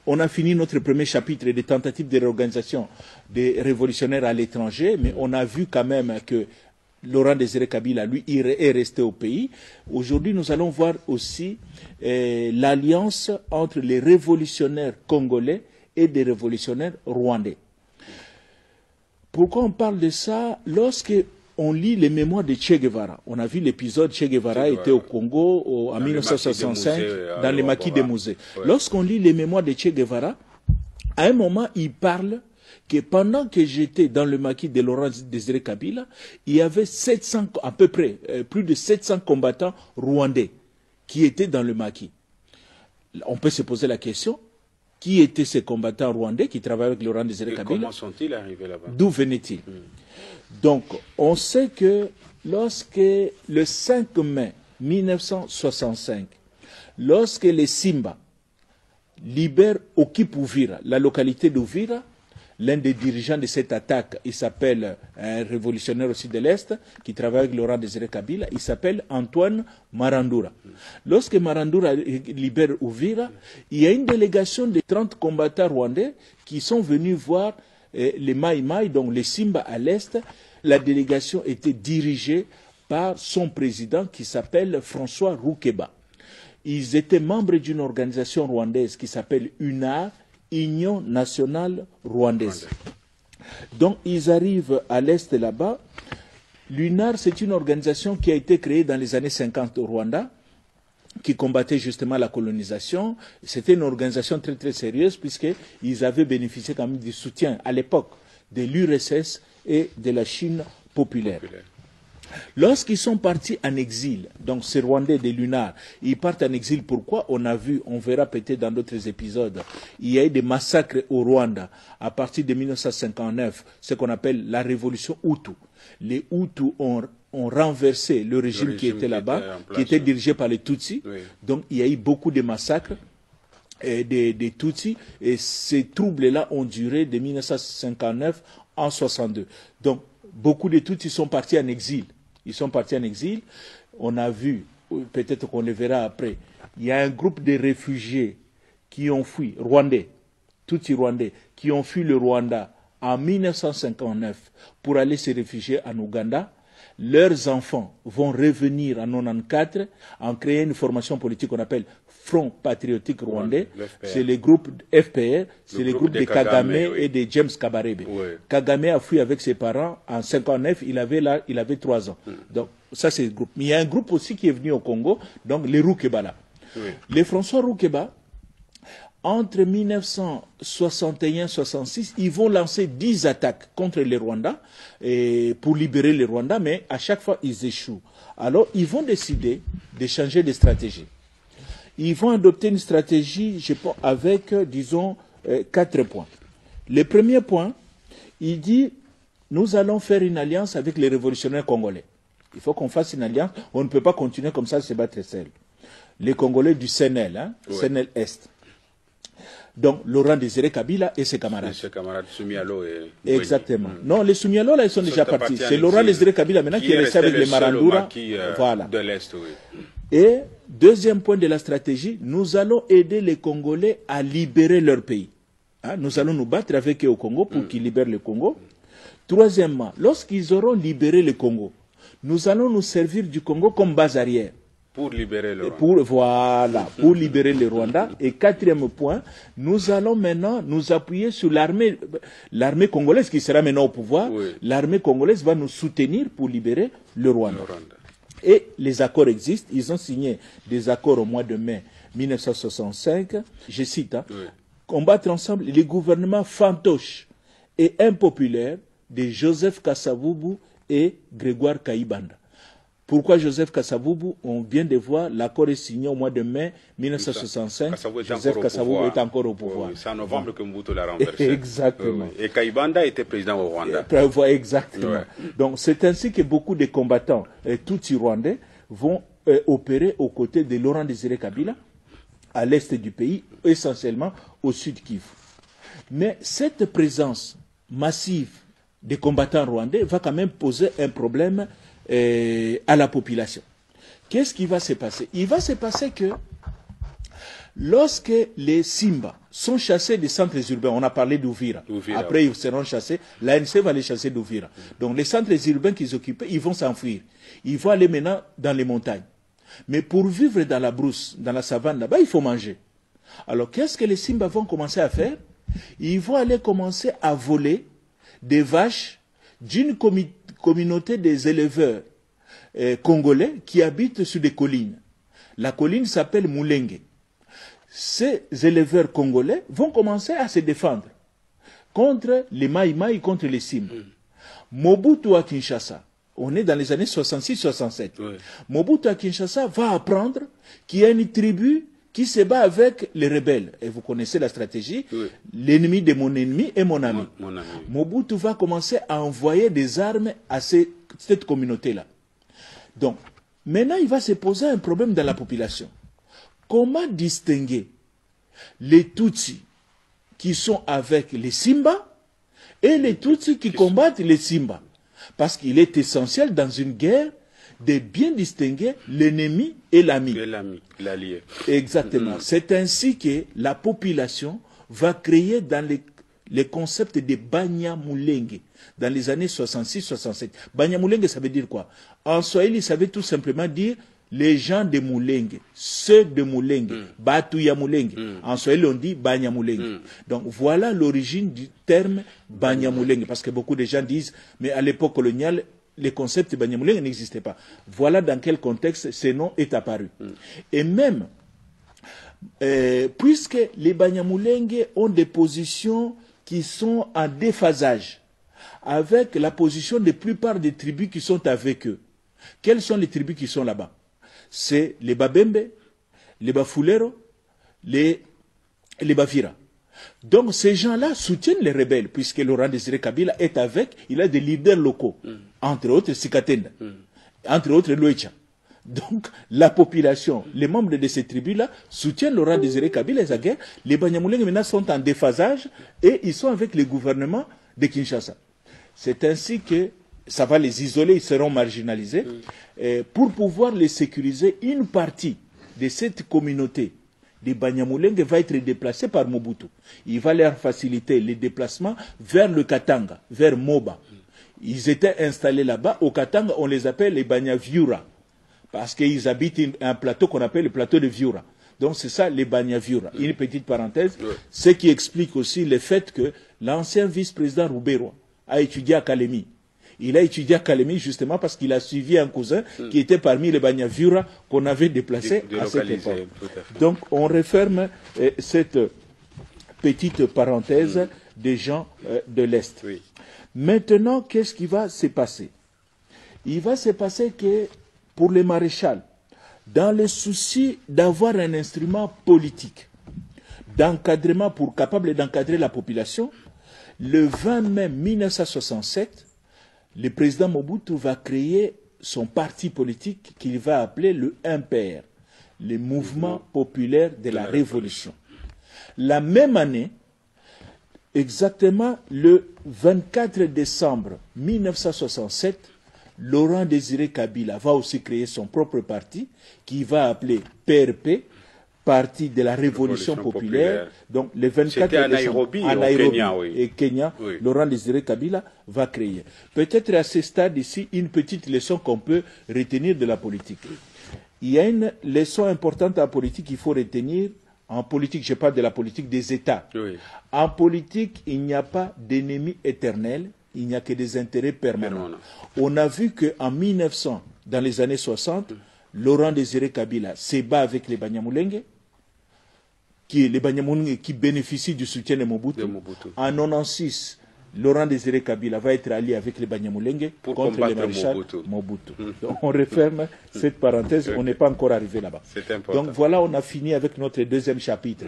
on a fini notre premier chapitre des tentatives de réorganisation des révolutionnaires à l'étranger, mais on a vu quand même que Laurent Désiré Kabila, lui, est resté au pays. Aujourd'hui, nous allons voir aussi l'alliance entre les révolutionnaires congolais et des révolutionnaires rwandais. Pourquoi on parle de ça? Lorsque on lit les mémoires de Che Guevara, on a vu l'épisode Che Guevara était au Congo en 1965 dans les maquis des musées. Lorsqu'on lit les mémoires de Che Guevara, à un moment, il parle que pendant que j'étais dans le maquis de Laurent Désiré Kabila, il y avait 700, à peu près, plus de 700 combattants rwandais qui étaient dans le maquis. On peut se poser la question, qui étaient ces combattants rwandais qui travaillaient avec Laurent Désiré Kabila? Comment sont-ils arrivés là-bas? D'où venaient-ils? Donc, on sait que lorsque le 5 mai 1965, lorsque les Simba libèrent Okipuvira, la localité d'Ouvira, l'un des dirigeants de cette attaque, il s'appelle un révolutionnaire aussi de l'Est, qui travaille avec Laurent Désiré Kabila, il s'appelle Antoine Marandura. Lorsque Marandura libère Ouvira, il y a une délégation de 30 combattants rwandais qui sont venus voir les Maï Maï, donc les Simba à l'Est. La délégation était dirigée par son président qui s'appelle François Roukeba. Ils étaient membres d'une organisation rwandaise qui s'appelle UNAR, Union nationale rwandaise. Donc ils arrivent à l'est là-bas. L'UNAR, c'est une organisation qui a été créée dans les années 50 au Rwanda, qui combattait justement la colonisation. C'était une organisation très très sérieuse puisqu'ils avaient bénéficié quand même du soutien à l'époque de l'URSS et de la Chine populaire. Lorsqu'ils sont partis en exil, donc ces Rwandais de l'UNAR, ils partent en exil. Pourquoi? On a vu, on verra peut-être dans d'autres épisodes, il y a eu des massacres au Rwanda à partir de 1959, ce qu'on appelle la révolution Hutu. Les Hutus ont renversé le régime qui était là-bas, qui était dirigé par les Tutsis. Oui. Donc il y a eu beaucoup de massacres des Tutsis, et ces troubles-là ont duré de 1959 en 62. Donc beaucoup de Tutsis sont partis en exil. Ils sont partis en exil. On a vu, peut-être qu'on le verra après, il y a un groupe de réfugiés qui ont fui, rwandais, Tutsis rwandais, qui ont fui le Rwanda en 1959 pour aller se réfugier en Ouganda. Leurs enfants vont revenir en 1994 en créant une formation politique qu'on appelle Front Patriotique Rwandais. C'est le groupe FPR, c'est le groupe de Kagame et de James Kabarebe. Oui. Kagame a fui avec ses parents en 1959, il avait 3 ans. Donc ça c'est le groupe. Mais il y a un groupe aussi qui est venu au Congo, donc les Roukeba là. Oui. Les François Roukeba, entre 1961-66, ils vont lancer 10 attaques contre les Rwandais pour libérer les Rwandais, mais à chaque fois, ils échouent. Alors, ils vont décider de changer de stratégie. Ils vont adopter une stratégie, je pense, avec, disons, 4 points. Le premier point, il dit, nous allons faire une alliance avec les révolutionnaires congolais. Il faut qu'on fasse une alliance. On ne peut pas continuer comme ça à se battre seul. Les Congolais du CNL, CNL Est. Donc, Laurent Désiré Kabila et ses camarades. Ses camarades Soumialo et... Exactement. Non, les Soumialo, là, ils sont déjà partis. C'est Laurent Désiré Kabila, maintenant, qui est resté avec les Marandura. Voilà. De l'Est, oui. Et, deuxième point de la stratégie, nous allons aider les Congolais à libérer leur pays. Nous allons nous battre avec eux au Congo pour qu'ils libèrent le Congo. Troisièmement, lorsqu'ils auront libéré le Congo, nous allons nous servir du Congo comme base arrière. Pour libérer le Rwanda. Pour libérer le Rwanda. Et quatrième point, nous allons maintenant nous appuyer sur l'armée congolaise qui sera maintenant au pouvoir. Oui. L'armée congolaise va nous soutenir pour libérer le Rwanda. Et les accords existent. Ils ont signé des accords au mois de mai 1965. Je cite, combattre ensemble les gouvernements fantoches et impopulaires de Joseph Kasavubu et Grégoire Kayibanda. Pourquoi Joseph Kasavubu? On vient de voir, l'accord est signé au mois de mai 1965. Joseph Kasavubu est encore au pouvoir. C'est en novembre que Mobutu l'a renversé. Exactement. Et Kayibanda était président au Rwanda. Exactement. Donc c'est ainsi que beaucoup de combattants Tutsis rwandais vont opérer aux côtés de Laurent Désiré Kabila, à l'est du pays, essentiellement au sud Kivu. Mais cette présence massive des combattants rwandais va quand même poser un problème à la population. Qu'est-ce qui va se passer? Il va se passer que Lorsque les Simba sont chassés des centres urbains, on a parlé d'Ouvira, après ils seront chassés, l'ANC va les chasser d'Ouvira. Donc les centres urbains qu'ils occupaient, ils vont s'enfuir. Ils vont aller maintenant dans les montagnes. Mais pour vivre dans la brousse, dans la savane, là-bas, il faut manger. Alors qu'est-ce que les Simba vont commencer à faire? Ils vont aller commencer à voler des vaches d'une communauté des éleveurs congolais qui habitent sur des collines. La colline s'appelle Moulenge. Ces éleveurs congolais vont commencer à se défendre contre les Maïmaï, contre les Simba. Mobutu à Kinshasa, on est dans les années 66-67. Mobutu à Kinshasa va apprendre qu'il y a une tribu qui se bat avec les rebelles. Et vous connaissez la stratégie, l'ennemi de mon ennemi est mon ami. Mobutu va commencer à envoyer des armes à cette communauté-là. Donc, maintenant, il va se poser un problème dans la population. Comment distinguer les Tutsis qui sont avec les Simba et les Tutsis qui combattent les Simba? Parce qu'il est essentiel dans une guerre de bien distinguer l'ennemi et l'ami. L'allié. Exactement. C'est ainsi que la population va créer dans les concepts de Banyamulenge dans les années 66-67. Banyamulenge, ça veut dire quoi? En Swahili, ça veut tout simplement dire les gens de Mulenge, ceux de Mulenge, Batuya Mulenge. En Swahili, on dit Banyamulenge. Donc voilà l'origine du terme Banyamulenge, parce que beaucoup de gens disent, mais à l'époque coloniale, les concepts Banyamulenge n'existaient pas. Voilà dans quel contexte ce nom est apparu. Et même, puisque les Banyamulenge ont des positions qui sont en déphasage avec la position de la plupart des tribus qui sont avec eux. Quelles sont les tribus qui sont là-bas? C'est les Babembe, les Bafulero, les Bavira. Donc ces gens-là soutiennent les rebelles, puisque Laurent Désiré Kabila est avec, il a des leaders locaux, entre autres Sikatenda, entre autres Loïcha. Donc la population, les membres de ces tribus-là soutiennent Laurent Désiré Kabila et sa guerre. Les Banyamulenge maintenant sont en déphasage et ils sont avec le gouvernement de Kinshasa. C'est ainsi que ça va les isoler, ils seront marginalisés. Pour pouvoir les sécuriser, une partie de cette communauté des Banyamulenge va être déplacée par Mobutu. Il va leur faciliter les déplacements vers le Katanga, vers Moba. Ils étaient installés là-bas. Au Katanga, on les appelle les Banyaviura, parce qu'ils habitent un plateau qu'on appelle le plateau de Viura. Donc c'est ça les Banyaviura. Une petite parenthèse, ce qui explique aussi le fait que l'ancien vice-président Rouberois a étudié à Kalemi. Il a étudié à Kalemi justement parce qu'il a suivi un cousin qui était parmi les Banyaviura qu'on avait déplacés à cette époque. Donc on referme cette petite parenthèse des gens de l'Est. Maintenant, qu'est-ce qui va se passer? Il va se passer que pour les maréchals, dans le souci d'avoir un instrument politique, d'encadrement capable d'encadrer la population, le 20 mai 1967, le président Mobutu va créer son parti politique qu'il va appeler le MPR, le Mouvement populaire de la Révolution. La même année, exactement le 24 décembre 1967, Laurent Désiré Kabila va aussi créer son propre parti qu'il va appeler PRP, Parti de la Révolution populaire. Donc le 24 décembre, à Nairobi, et Kenya, Laurent Désiré Kabila va créer. Peut-être à ce stade ici, une petite leçon qu'on peut retenir de la politique. Il y a une leçon importante en politique qu'il faut retenir. En politique, je parle de la politique des États. En politique, il n'y a pas d'ennemi éternel, il n'y a que des intérêts permanents. On a vu qu'en 1900, dans les années 60, Laurent Désiré Kabila se bat avec les Banyamulenge, les Banyamulenge qui bénéficient du soutien de Mobutu. En 1996, Laurent Désiré Kabila va être allié avec les Banyamulenge contre les maréchals Mobutu. Donc on referme cette parenthèse, on n'est pas encore arrivé là-bas. Donc voilà, on a fini avec notre deuxième chapitre.